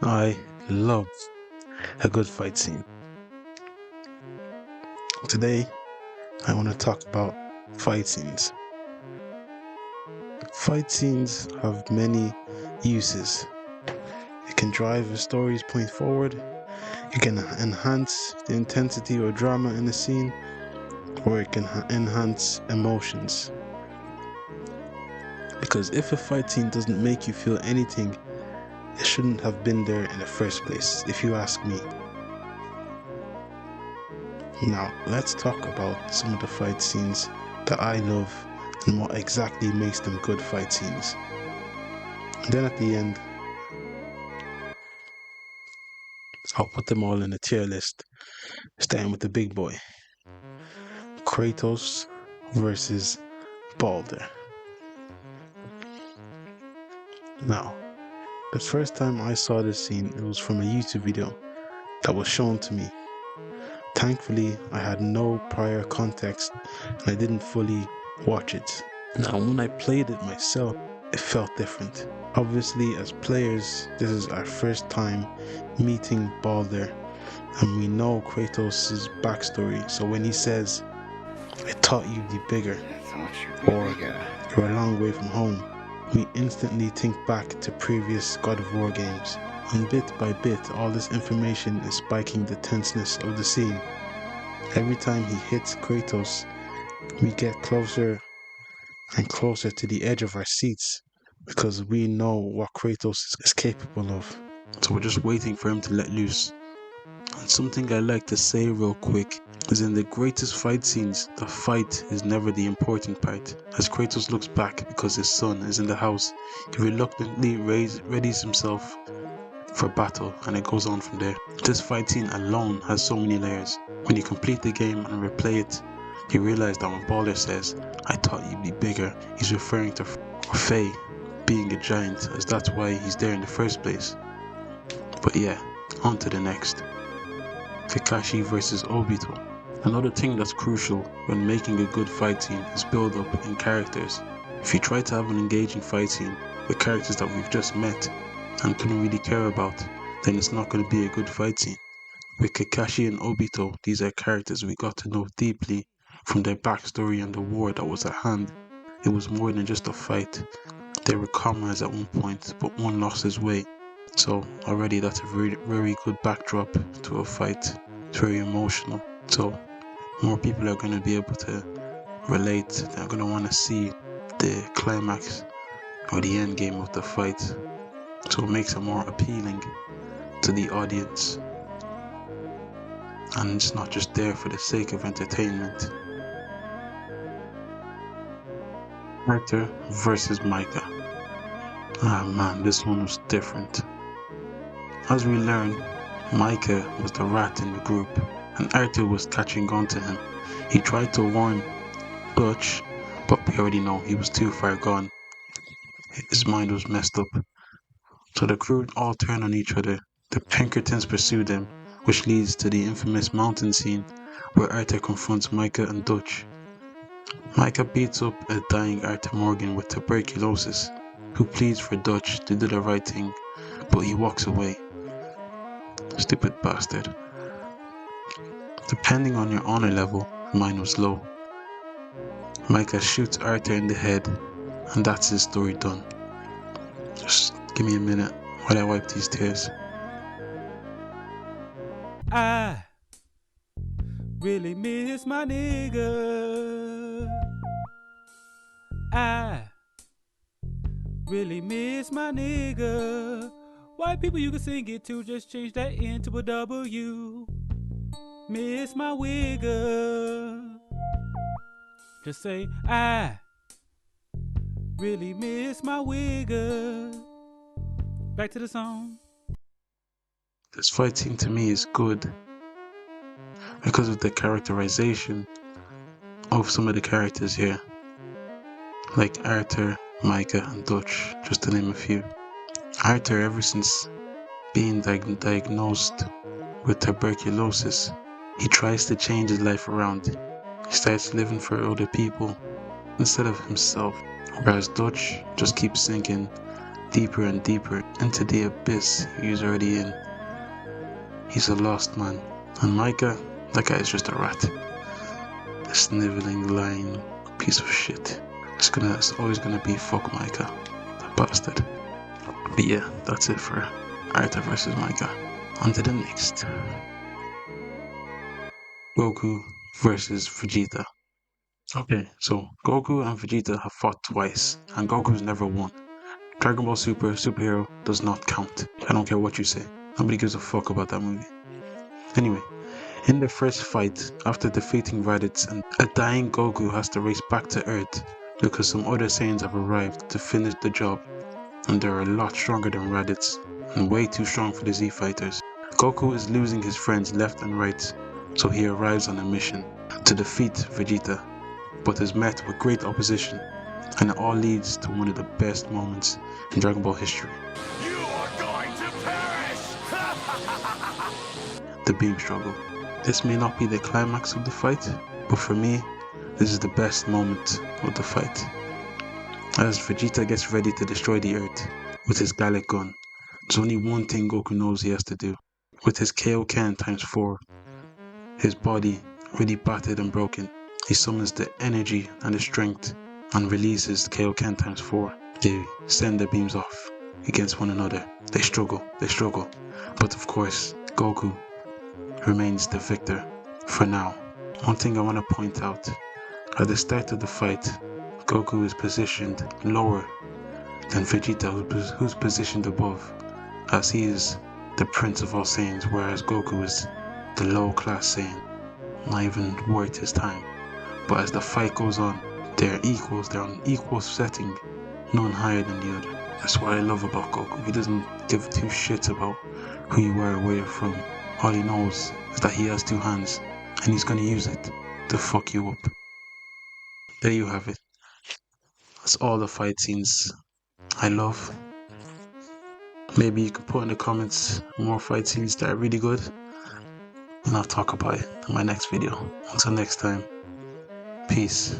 I love a good fight scene. Today, I want to talk about fight scenes. Fight scenes have many uses. It can drive a story's point forward, it can enhance the intensity or drama in a scene, or it can enhance emotions. Because if a fight scene doesn't make you feel anything, it shouldn't have been there in the first place, if you ask me. Now, let's talk about some of the fight scenes that I love and what exactly makes them good fight scenes. And then at the end, I'll put them all in a tier list, starting with the big boy. Kratos versus Balder. Now, the first time I saw this scene, it was from a YouTube video that was shown to me. Thankfully, I had no prior context and I didn't fully watch it. Now, when I played it myself, it felt different. Obviously, as players, this is our first time meeting Balder, and we know Kratos' backstory. So when he says, "I thought you'd be bigger," or "You're a long way from home," we instantly think back to previous God of War games. And bit by bit, all this information is spiking the tenseness of the scene. Every time he hits Kratos, we get closer and closer to the edge of our seats because we know what Kratos is capable of. So we're just waiting for him to let loose. And something I like to say real quick is in the greatest fight scenes, the fight is never the important part. As Kratos looks back because his son is in the house, he reluctantly readies himself for battle, and it goes on from there. This fight scene alone has so many layers. When you complete the game and replay it, you realize that when Balder says, "I thought you'd be bigger," he's referring to Faye being a giant, as that's why he's there in the first place. But yeah, on to the next. Kakashi versus Obito. Another thing that's crucial when making a good fight scene is build up in characters. If you try to have an engaging fight scene with characters that we've just met and couldn't really care about, then it's not going to be a good fight scene. With Kakashi and Obito, these are characters we got to know deeply from their backstory and the war that was at hand. It was more than just a fight. They were comrades at one point, but one lost his way. So already that's a very, very good backdrop to a fight. It's very emotional. So more people are going to be able to relate. They're going to want to see the climax or the end game of the fight. So it makes it more appealing to the audience. And it's not just there for the sake of entertainment. Arthur versus Micah. Ah man, this one was different. As we learn, Micah was the rat in the group, and Arthur was catching on to him. He tried to warn Dutch, but we already know he was too far gone. His mind was messed up. So the crew all turn on each other. The Pinkertons pursue them, which leads to the infamous mountain scene where Arthur confronts Micah and Dutch. Micah beats up a dying Arthur Morgan with tuberculosis, who pleads for Dutch to do the right thing, but he walks away. Stupid bastard. Depending on your honor level, mine was low. Micah shoots Arthur in the head, and that's his story done. Just give me a minute while I wipe these tears. I really miss my nigga. I really miss my nigga. White people you can sing it to, just change that N to a W. Miss my wigger. Just say I really miss my wigger. Back to the song. This fight scene to me is good because of the characterization of some of the characters here, like Arthur, Micah, and Dutch, just to name a few. Arthur, ever since being diagnosed with tuberculosis, he tries to change his life around. He starts living for other people instead of himself. whereas Dutch just keeps sinking deeper and deeper into the abyss he's already in. He's a lost man. And Micah, that guy is just a rat. A sniveling, lying piece of shit. It's always gonna be fuck Micah. That bastard. But yeah, that's it for Arthur versus Micah. On to the next. Goku versus Vegeta. Okay, so Goku and Vegeta have fought twice, and Goku's never won. Dragon Ball Super Superhero does not count. I don't care what you say. Nobody gives a fuck about that movie. Anyway, in the first fight, after defeating Raditz, and a dying Goku has to race back to Earth because some other Saiyans have arrived to finish the job, and they're a lot stronger than Raditz, and way too strong for the Z Fighters. Goku is losing his friends left and right, so he arrives on a mission to defeat Vegeta, but is met with great opposition, and it all leads to one of the best moments in Dragon Ball history. You are going to perish! The beam struggle. This may not be the climax of the fight, but for me, this is the best moment of the fight. As Vegeta gets ready to destroy the Earth with his Gallic gun, there's only one thing Goku knows he has to do. With his Kaioken times 4, his body really battered and broken, he summons the energy and the strength and releases Kaioken times 4. They send their beams off against one another. They struggle, but of course, Goku remains the victor for now. One thing I want to point out, at the start of the fight, Goku is positioned lower than Vegeta, who's positioned above, as he is the prince of all Saiyans, whereas Goku is the low class Saiyan, not even worth his time. But as the fight goes on, they're equals, they're on equal setting, none higher than the other. That's what I love about Goku. He doesn't give two shits about who you are or where you're from. All he knows is that he has two hands, and he's gonna use it to fuck you up. There you have it. That's all the fight scenes I love. Maybe you could put in the comments more fight scenes that are really good, and I'll talk about it in my next video. Until next time, peace.